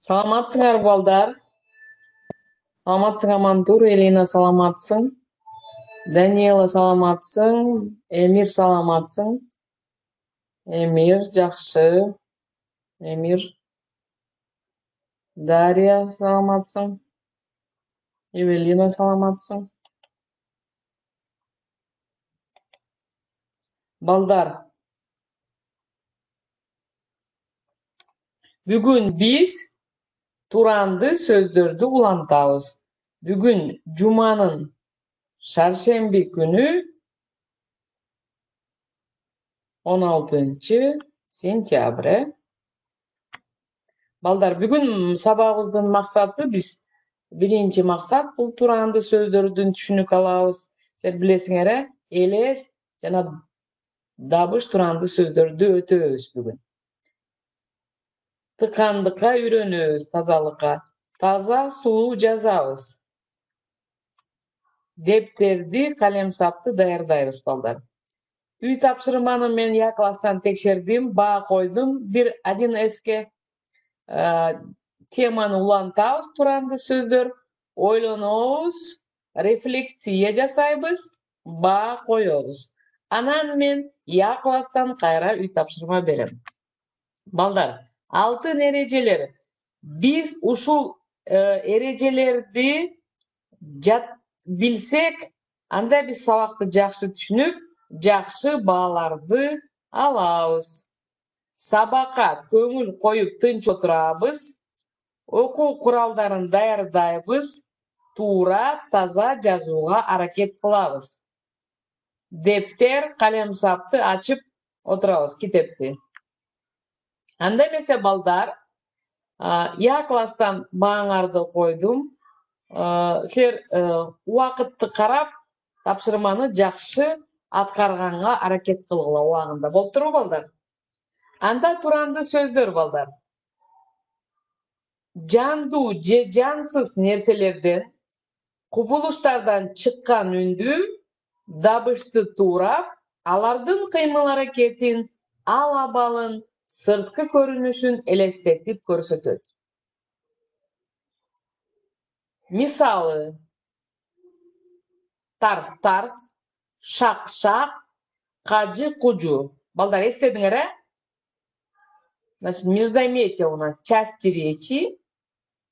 Саламатсыңар балдар. Саламатсың Амантур, Элина саламатсың. Даниэла саламатсың. Эмир саламатсың. Эмир жакшы. Эмир. Дарья саламатсың. Эвелина саламатсың. Балдар. Бүгүн биз туранды сөздөрдү улантабыз. Бүгүн жуманын шаршемби күнү 16-сентябрь. Балдар, бүгүн сабагыбыздын максаты биринчи максат бул туранды сөздөрдүн түшүнүк алабыз. Силер билесиңер, элес жана дабыш туранды сөздөрдү өтөбүз бүгүн. Тыкандыкка үйрөнөбүз, тазалыкка. Таза суу жазабыз. Дептерди, калемсапты даярдайбыз, балдар. Үй тапшырманы мен я класстан текшердим, баа койдум. Один эске теманы улантабыз, туранды сөздөр, ойлонобуз, рефлексия жасайбыз, баа коебуз. Анан мен я класстан кайра үй тапшырма берем. Балдар, алтын эрежелер. Биз ушул эрежелерди билсек, анда биз сабакты жакшы түшүнүп, жакшы бааларды алабыз. Сабакка көңүл коюп тынч отурабыз. Окуу куралдарын даярдайбыз. Туура, таза жазууга аракет кылабыз. Дептер, калемсапты ачып отурабыз, китепти. Анда эмесе, балдар, я класстан бааңарды койдум. Силер убакытты карап, тапшырманы жакшы аткарганга аракет кылгыла убагында. Болуп турбу, балдар? Анда туранды сөздөр, балдар. Жандуу же жансыз нерселерден, кубулуштардан чыккан үндү, дабышты туурап, алардын кыймыл-аракетин, ал абалын, сырткы көрүнүшүн элестетип көрсөтөт. Мисалы, тарс-тарс, шак-шак, кажы-кужу. Балдар, эстедиңер, Значит, междометие у нас части речи,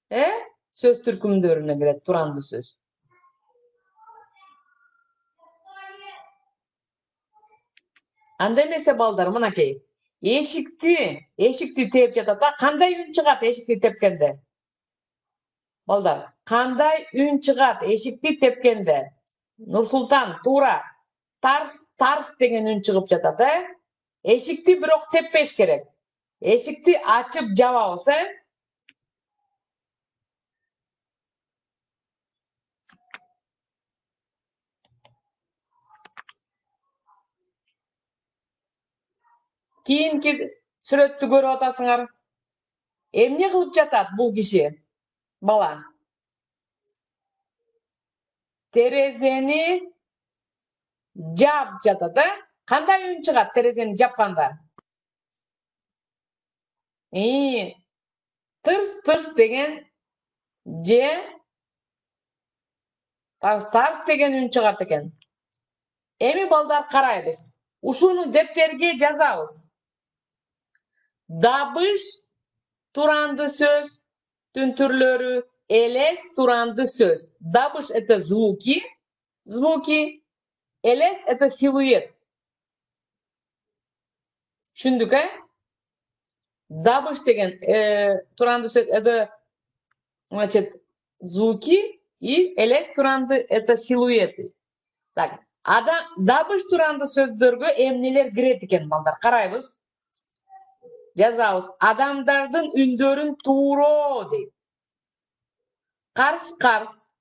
сөз түркүмдөрүнө кирет, туранды сөз. Анда эмесе, балдар, мынакей, эшикти тээп жатат. Кандай үн чыгат эшикти тепкенде? Балдар, кандай үн чыгат эшикти тепкенде? Нурсултан, туура. Тарс деген үн чыгып жатат, Эшикти бирок теппеш керек. Эшикти ачып жабабыз, Кийинки сүрөттү көрүп атасыңар. Эмне кылып жатат бул киши? Бала. Терезени жап жатат, Кандай үн чыгат терезени жапканда? Тырс-тырс деген же тарс-тарс деген үн чыгат экен. Эми, балдар, карайбыз. Ушуну дептерге жазабыз. Дабыш туранды сөз түрлөрү, элес туранды сөз. Дабыш — это звуки, элес — это силуэт. Түшүндүк, Дабыш деген туранды сөз — это, значит, звуки, и элес туранды — это силуэты. Так, дабыш туранды сөздөргө эмнелер кирет экен, балдар? Карайбыз. Жазабыз. Адамдардын үндөрүн тууроо дейт. Карс-карс,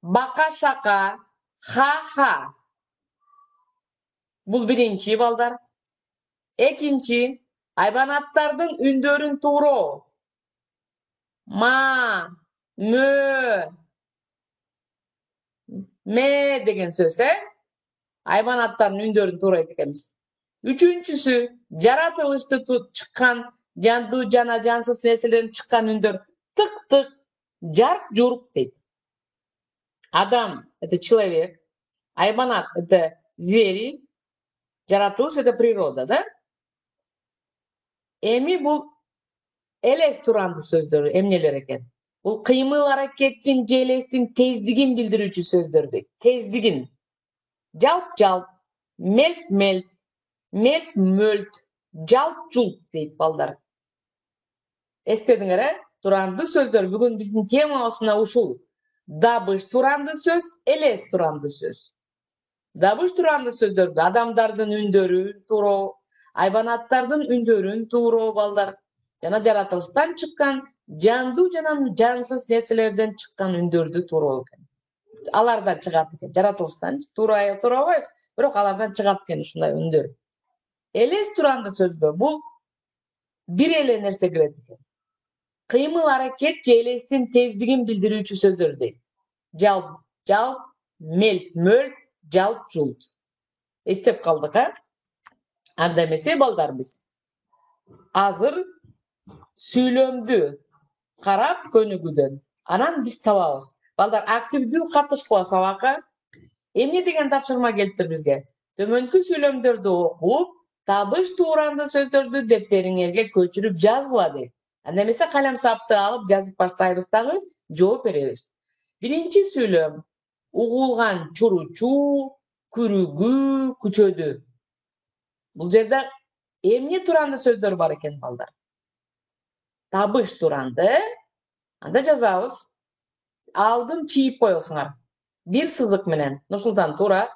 бака-шака, ха-ха. Бул биринчи, балдар. Экинчи, айбанаттардын үндөрүн тууроо. Ма, мө, ме деген сөз, Айбанаттардын үндөрүн туурайт экенбиз. Үчүнчүсү, жаратылышты чыккан жандуу жана жансыз нерселерден чыккан үндөр. Тык-тык, жарк-журк дейт. Адам — это человек, хайванат — это звери, жаратылыш — это природа, да? Эми бул элес туранды сөздөр эмнелер экен? Бул кыймыл аракеттин же элестин тездигин билдирүүчү сөздөр дейт. Тездигин. Жалп-жалп, мелт-мелт, мелт-мөлт, жалп-жулп дейт балдар. Эстедиңер, туранды сөздөр бүгүн биздин темабызына ушул. Дабыш туранды сөз, элес туранды сөз. Дабыш туранды сөздөрдү адамдардын үндөрүн тууроо, айбанаттардын үндөрүн тууроо балдар. Жана жаратылыштан чыккан жандуу жана жансыз нерселерден чыккан үндөрдү тууроо экен. Алардан чыгат экен. Жаратылыштан туурабайбыз, бирок алардан чыгат экен ушундай үндөр. Элес туранды сөзгө бул бир эле нерсе кирет экен. Кыймыл аракет же элестин тездигин билдирүүчү сөздөр дейт. Жалп, жалп, мелт, мөлт, жалп, жулт. Эстеп калдык, а? Анда эмесе балдар биз азыр сүйлөмдү карап көнүгүүдөн анан биз табабыз. Балдар активдүү катышкыла сабакка. Эмне деген тапшырма келиптир бизге? Төмөнкү сүйлөмдөрдү окуп, табыш туранды сөздөрдү дептериңерге көчүрүп жазгыла дейт. Анда эмесе калем сапты алып жазып баштайбыз дагы жооп беребиз. Биринчи сүйлөм угулган чуручу, күрүгү, күчөдү. Бул жерде эмне туранды сөздөр бар экен балдар? Табыш туранды. Анда жазабыз. Алдын чийип коесуңар. Бир сызык менен. Нурсултан тура.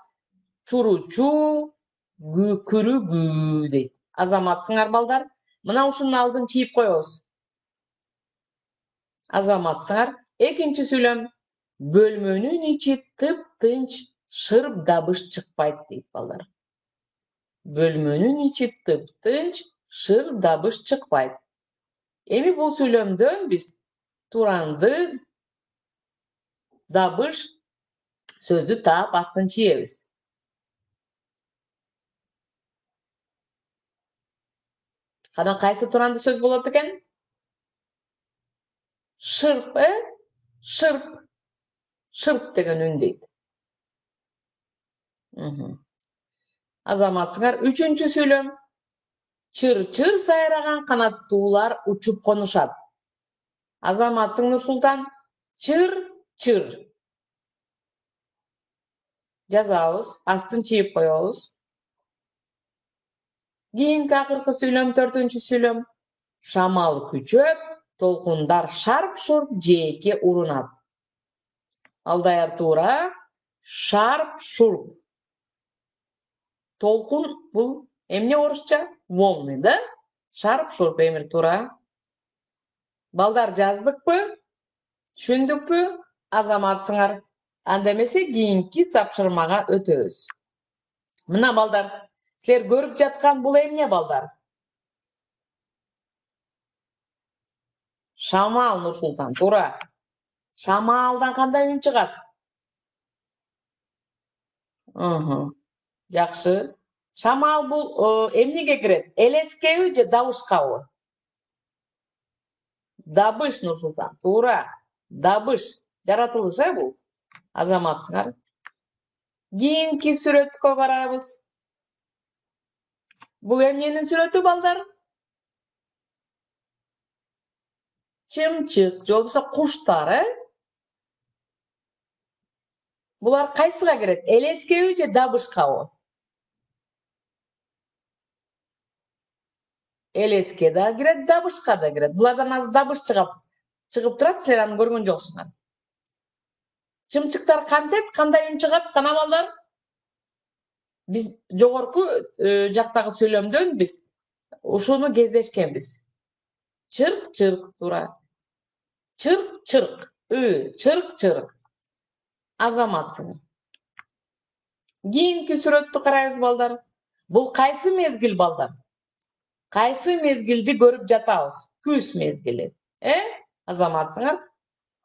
Чуручу, күрүгү дейт. Азаматсыңар балдар. Мына ушунун алдын чийип коебуз. Азаматсыңар. Экинчи сүйлөм. Бөлмөнүн ичи тып-тынч, шырп дабыш чыкпайт дейт балдар. Бөлмөнүн ичи тып-тынч, шырп дабыш чыкпайт. Эми бул сүйлөмдөн биз туранды, дабыш сөздү таап астын чийебиз. Кана кайсы туранды сөз болот экен? Шырп, шырп. Шырп деген үн дейт. Азаматсыңар. Үчүнчү сүйлөм. Чыр-чыр сайраган канаттуулар учуп конушат. Азаматсың Нурсултан. Чыр-чыр. Жазабыз, астын чийип коебуз. Кийинки акыркы сүйлөм, төртүнчү сүйлөм. Шамал күчөп, толкундар шарп-шурп жээкке урунат. Алдаяр туура. Шарп-шурп. Толкун бул эмне орусча? Волны, да? Шарп-шурп эмир туура. Балдар жаздыкпы? Түшүндүкпү? Азаматсыңар. Анда эмесе кийинки тапшырмага өтөбүз. Мына балдар, силер көрүп жаткан бул эмне балдар? Шамал Нурсултан, туура. Шамалдан кандай үн чыгат? Жакшы. Шамал бул эмнеге кирет? Элескеби же дабышкабы? Дабыш Нурсултан, туура. Дабыш. Жаратылыш бул. Азаматсыңар. Кийинки сүрөткө карайбыз. Бул эмненин сүрөтү балдар? Чымчык, же болбосо куштар, Булар кайсыга кирет? Элескеби же дабышкабы? Элеске да кирет, дабышка да кирет. Булардан азыр дабыш чыгып турат, силер аны көргөн жоксуңар. Чымчыктар кантет, кандай үн чыгат, кана балдар? Биз жогорку жактагы сүйлөмдөн биз ушуну кездешкенбиз. Чырк-чырк, туура. Чырк-чырк, чырк-чырк. Азаматсың. Кийинки сүрөттү карайбыз балдар. Бул кайсы мезгил балдар? Кайсы мезгилди көрүп жатабыз? Күз мезгили. Азаматсыңар.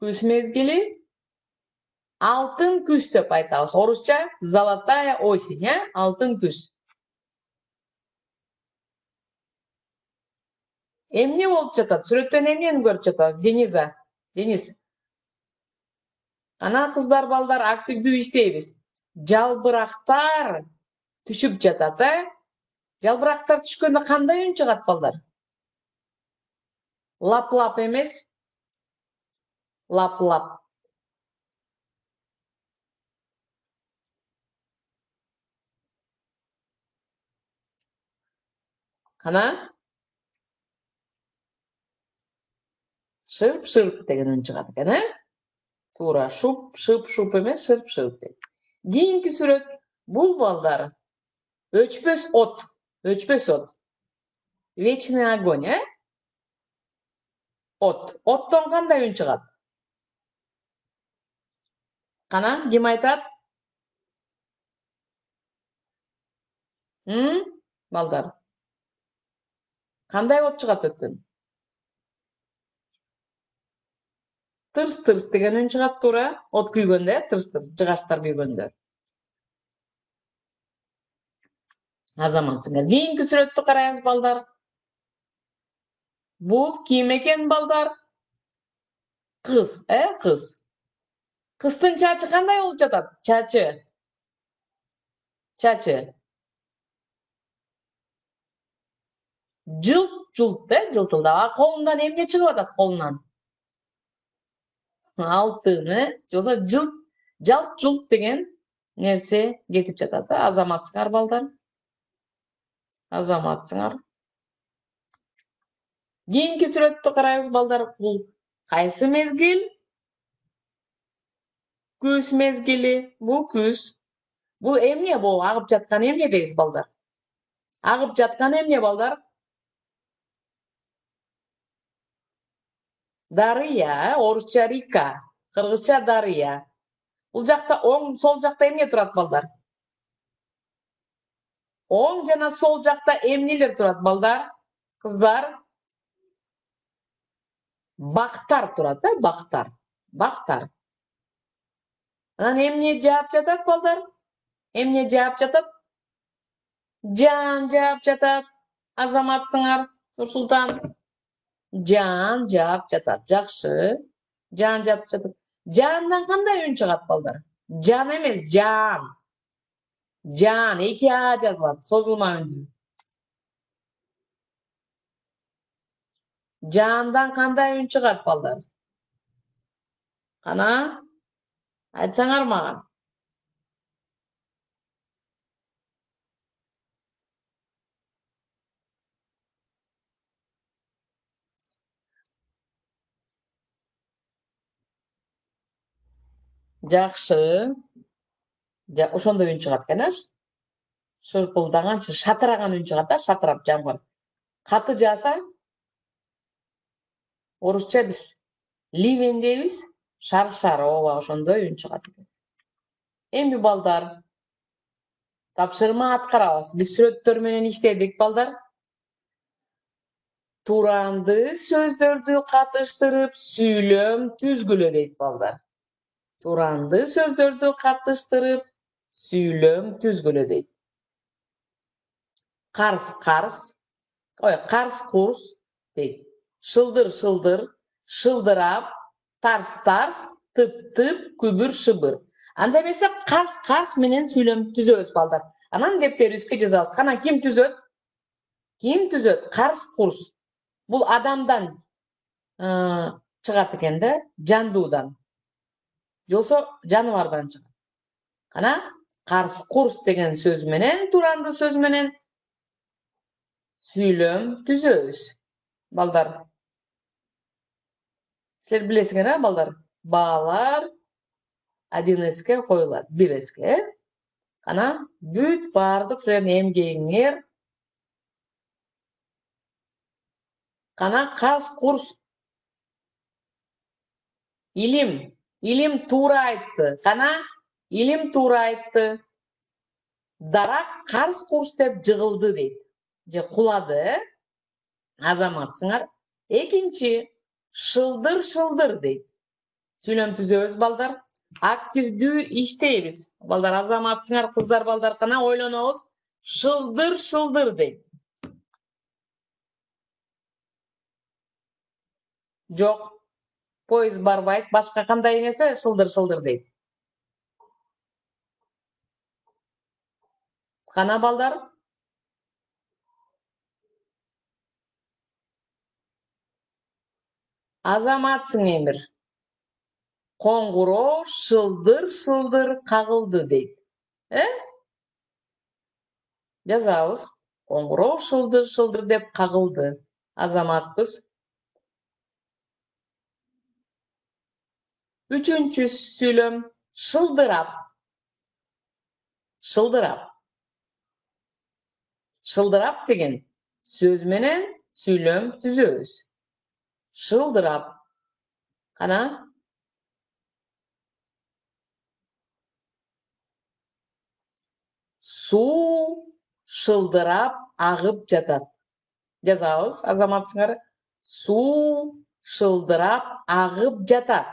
Күз мезгили. Алтын күз деп айтабыз. Орусча золотая осень, алтын күз. Эмне болуп жатат? Сүрөттөн эмнени көрүп жатабыз? Дениза. Deniz. Ana kızlar balдар aktifdүү иштейбиz. Жалбырактар түшүп жатат, Жалбырактар түшкөндө кандай үн чыгат балдар? Лап-лап эмес, лап-лап. Кана? Шырп-шырп деген үн чыгат экен, Туура, шуп-шуп эмес, шырп-шырп дейт. Кийинки сүрөт бул балдар өчпөс от, Вечный огонь, От. Оттон кандай үн чыгат? Кана, ким айтат? Балдар. Кандай от чыгат өттөн? Тырс-тырс деген үн чыгат, туура. От күйгөндө, тырс-тырс, жыгачтар күйгөндө. Азаматсыңар. Кийинки сүрөттү карайбыз балдар. Бул ким экен балдар? Кыз, кыз. Кыздын чачы кандай болуп жатат? Чачы. Жылт-жылт, жылтылдап. А колунан эмне чыгып атат колунан? Алтын, Жолсо жалт-жулт деген нерсе кетип жатат, Азаматсыңар балдар. Азаматсыңар. Кийинки сүрөттү карайбыз балдар. Бул кайсы мезгил? Күз мезгили. Бул күз. Бул эмне бул? Агып жаткан эмне дейбиз балдар? Агып жаткан эмне балдар? Дарыя, орусча река, кыргызча дарыя. Бул жакта оң, сол жакта эмне турат балдар? Оң жана сол жакта эмнелер турат балдар? Кыздар? Бактар турат, бактар. Бактар. Анан эмне жаап жатат балдар? Эмне жаап жатат? Жан жаап жатат. Азаматсыңар, Нурсултан. Жан жаап жатат. Жакшы. Жан жаап жатат. Жандан кандай үн чыгат балдар? Жан эмес, жан. Жан, 2 А жазылат, созулма үндүү. Жандан кандай үн чыгат балдар? Кана? Айтсаңар мага. Жакшы. Ошондой үн чыгат экен, Шырпылдаганчы, шатыраган үн чыгат, шатырап жамгыр. Каты жааса, орусча биз ливень дейбиз, шар-шар, ооба ошондой үн чыгат экен. Эми балдар, тапшырма аткарабыз. Биз сүрөттөр менен иштедик балдар. Туранды сөздөрдү катыштырып сүйлөм түзгүлө дейт балдар. Туранды сөздөрдү катыштырып сүйлөм түзгүлө дейт. Карс курс дейт. Шылдыр, шылдырап, тарс, тып, күбүр, шыбыр. Анда эмесе карс менен сүйлөмдү түзөбүз балдар. Анан дептерибизге жазабыз. Кана ким түзөт? Карс курс. Бул адамдан чыгат экен да, жандуудан. Жолсо жаныбардан чыгат. Кана карс курс деген сөз менен, туранды сөз менен сүйлөм түзөбүз. Балдар. Силер билесиңер, балдар? Баалар 1С'ке коюлат, 1С'ке. Кана бүт бардык силердин эмгегиңер. Кана карс курс. Илим туура айтты. Кана Илим туура айтты. Дарак карс курс деп жыгылды дейт. Же кулады, Азаматсыңар. Экинчи, шылдыр дейт. Сүйлөм түзөбүз балдар. Активдүү иштейбиз. Балдар, Азаматсыңар, кыздар балдар, кана ойлонобуз. Шылдыр дейт. Жок. Poyuz barбайт, башка кандай нерсе шылдыр-шылдыр дейт. Кана балдар? Азаматсың Эмир. Коңгуроо шылдыр-шылдыр кагылды дейт. Жазабыз. Коңгуроо шылдыр-шылдыр деп кагылды. Азаматпыз. Үчүнчү сүйлөм шылдырап. Шылдырап. Шылдырап деген сөз менен сүйлөм түзөбүз. Шылдырап. Кана? Суу шылдырап агып жатат. Жазабыз, азаматсыңар. Суу шылдырап агып жатат.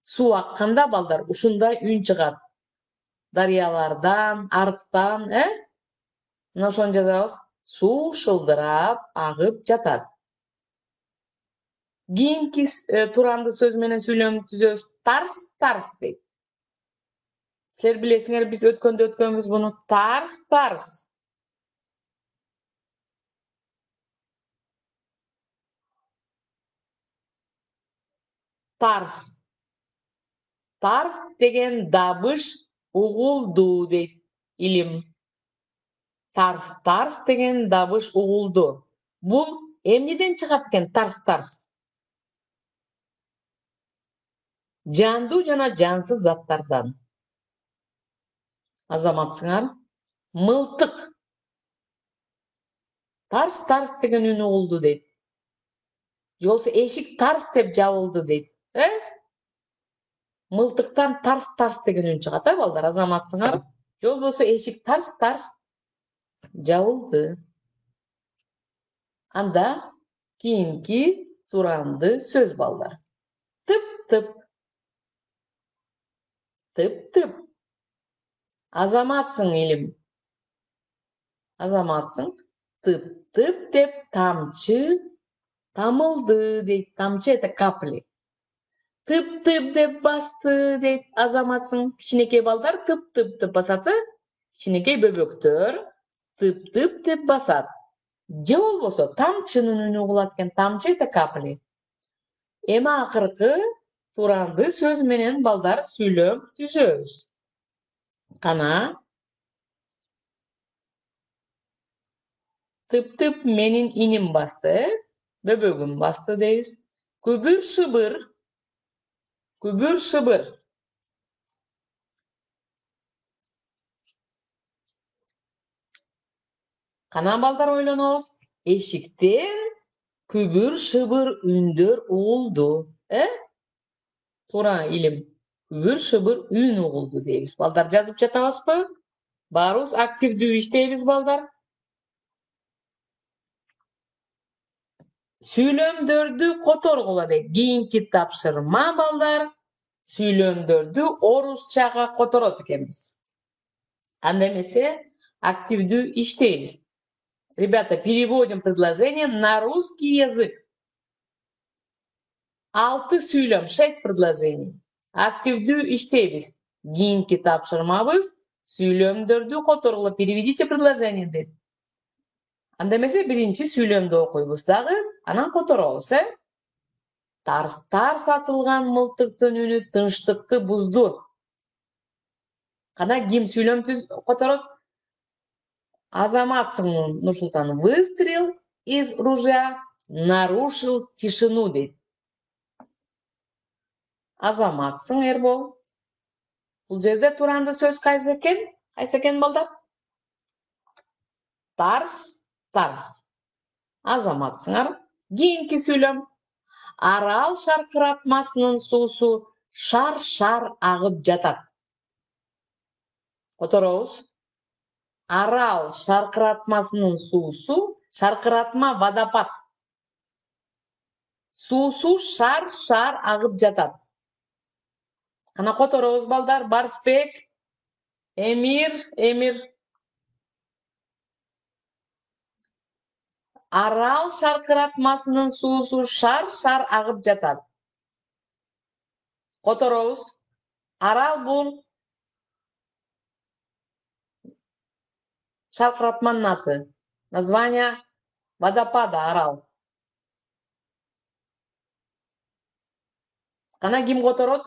Суу акканда балдар ушундай үн чыгат. Дарыялардан, арыктан, Мына ошону жазабыз. Суу шылдырап агып жатат. Кийинки туранды сөз менен сүйлөм түзөбүз. Тарс-тарс дейт. Силер билесиңер, биз өткөнбүз буну. Тарс-тарс. Тарс. Тарс деген дабыш угулду дейт илим. Тарс деген дабыш угулду. Бул эмнеден чыгат экен тарс-тарс? Жандуу жана жансыз заттардан. Азаматсыңар. Мылтык. Тарс-тарс деген үн угулду дейт. Же болбосо эшик тарс деп жабылды дейт. Мылтыктан тарс-тарс деген үн чыгат, балдар, азаматсыңар. Же болбосо эшик тарс-тарс жабылды. Анда кийинки туранды сөз, балдар. Тып-тып. Тып-тып. Азаматсың илим. Азаматсың. Тып-тып деп тамчы тамылды дейт. Тамчы это капли. Тып-тып деп басты дейт. Азаматсың. Кичинекей балдар тып-тып деп басаты. Кичинекей бөбөктөр тып-тып деп басат. Же болбосо тамчынын үнү угулат экен. Тамчы это капли. Эми акыркы туранды сөз менен балдар сүйлөм түзөбүз. Кана? Тып-тып менин иним басты, бөбөгүм басты дейбиз. Күбүр-шыбыр. Күбүр-шыбыр. Кана балдар ойлонобуз? Эшиктен күбүр-шыбыр үндөр угулду. Туура илим. Күбүр-шыбыр үн угулду дейбиз. Балдар жазып жатабызбы? Баарыбыз активдүү иштейбиз, балдар. Сүйлөмдөрдү которгула дейт. Кийинки тапшырма, балдар. Сүйлөмдөрдү орусчага которот экенбиз. Анда эмесе активдүү иштейбиз. Ребята, переводим предложение на русский язык. 6 сүйлөм, 6 предложений. Активдүү иштейбиз. Кийинки тапшырмабыз сүйлөмдөрдү которгула. Переведите предложение дейт. Анда эмесе биринчи сүйлөмдү окуйбуз дагы, анан которобуз, Тарс-тарс атылган мылтыктын үнү тынчтыкты бузду. Кана ким сүйлөм которот? Азаматсың Нурсултан. Выстрел из ружья нарушил тишину дейт. Азаматсың Эрбол. Бул жерде туранды сөз кайсы экен? Кайсы экен, балдар? Тарс-тарс. Азаматсыңар. Кийинки сүйлөм. Арал шаркыратмасынын суусу шар-шар агып жатат. Которобуз. Арал шаркыратмасынын суусу, шаркыратма водопад. Суусу шар-шар агып жатат. Кана которобуз, балдар. Барсбек, Эмир. Арал шаркыратмасынын суусу шар-шар агып жатат. Которобуз. Арал бул шаркыратманын аты. Название водопада Арал. Кана ким которот?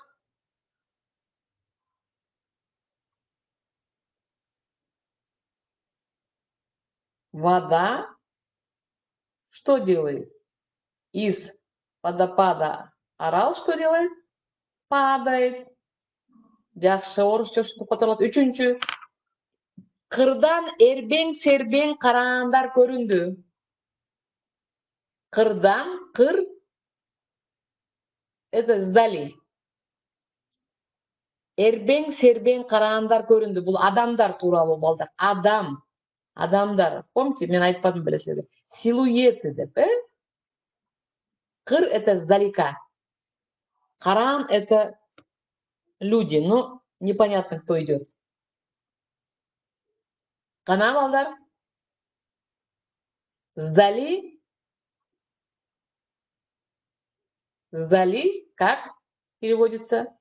Вода что делает? Из водопада Арал что делает? Падает. Жакшы, орусча ушинтип которулат. Үчүнчү. Кырдан эрбең-сербең карагандар көрүндү. Кырдан, кыр это сдали. Эрбең-сербең карагандар көрүндү. Бул адамдар тууралуу балдар. Адамдар. Помните, мен айтпадым беле силерге. Силуэты деп, Кыр это сдалека. Каран это люди. Ну, непонятно, кто идет. Кана балдар? Сдали. Сдали. Как переводится?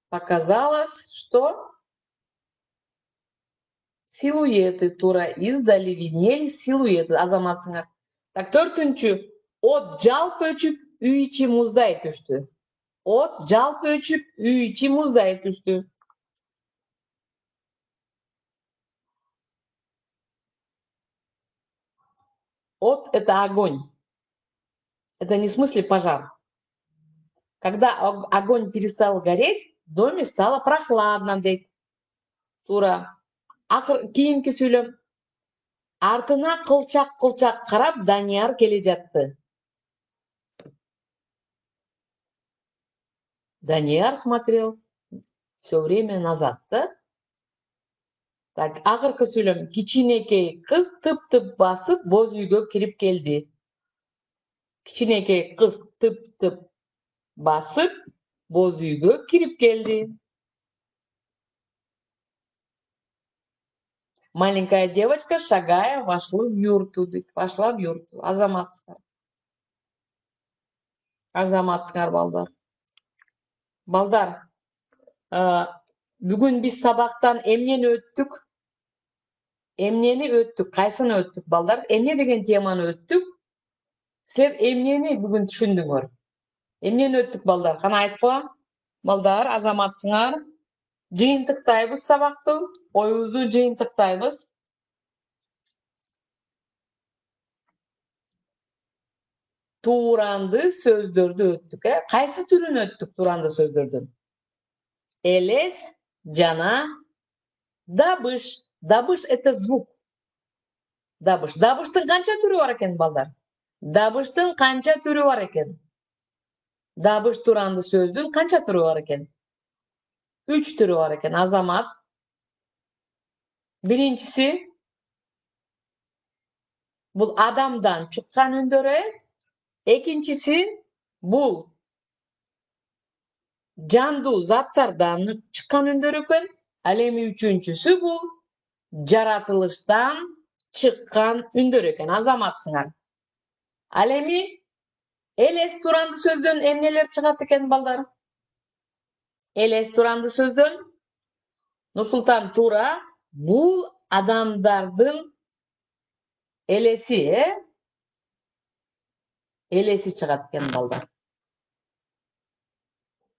Показалось, что силуэты тура издали виднелись силуэты. Азаматсыңар. Так, төртүнчү. От жалпы өчүп үй ичи муздай түштү. От жалпы өчүп үй ичи муздай түштү. От это огонь. Это не в смысле пожар. Когда огонь перестал гореть, в доме стало прохладно, дейт. Тура. Кийинки сүйлөм. Артына кылчак-кылчак карап Данияр келе жатты. Данияр смотрел все время назад, да? Так, акыркы сүйлөм. Кичинекей кыз тып-тып басып боз үйгө кирип келди. Кичинекей кыз тып-тып басып боз үйгө кирип келди. Маленькая девочка, шагая, вошла в юрту. Вошла в юрту. Азаматсыңар балдар. Балдар, бүгүн биз сабактан эмнени өттүк? Кайсыны өттүк, балдар? Эмне деген теманы өттүк? Силер эмнени бүгүн түшүндүңөр? Эмнени өттүк, балдар? Кана айткыла. Балдар, азаматсыңар. Жыйынтыктайбыз сабакты. Оюбузду жыйынтыктайбыз. Тууранды сөздөрдү өттүк, Кайсы түрүн өттүк тууранды сөздөрдүн? Элес жана дабыш. Дабыш это звук. Дабыш. Дабыштын канча түрү бар экен, балдар? Дабыштын канча түрү бар экен? Дабыш тууранды сөздүн канча түрү бар экен? 3 түрү бар экен, Азамат. Биринчиси бул адамдан чыккан үндөр. Экинчиси бул жандуу заттардан чыккан үндөр экен. Ал эми үчүнчүсү бул жаратылыштан чыккан үндөр экен. Азаматсыңар. Ал эми элес туранды сөздөн эмнелер чыгат экен, балдар? Элес туранды сөздөн Нурсултан туура бул адамдардын элеси, элеси чыгат экен, балдар.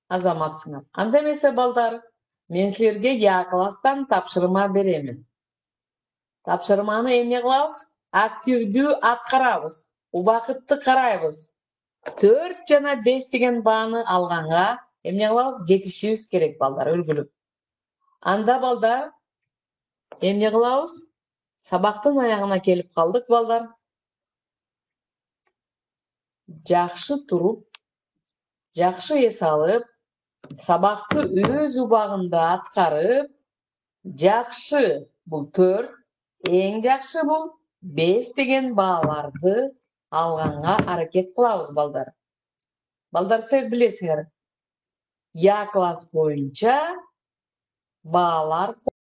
Азаматсыңар. Анда эмесе, балдар, мен силерге Я класстан тапшырма беремин. Тапшырманы эмне кылабыз? Активдүү аткарабыз. Убакытты карайбыз. 4 жана 5 деген бааны алганга эмне кылабыз? Жетишибиз керек, балдар, үлгүлүп. Анда, балдар, эмне кылабыз? Сабактын аягына келип калдык, балдар. Жакшы туруп, жакшы эс алып, сабакты өз убагында аткарып, жакшы бул 4, эң жакшы бул 5 деген бааларды алганга аракет кылабыз, балдар. Balдар siz bilesiňer. Ya klas boýunça baalar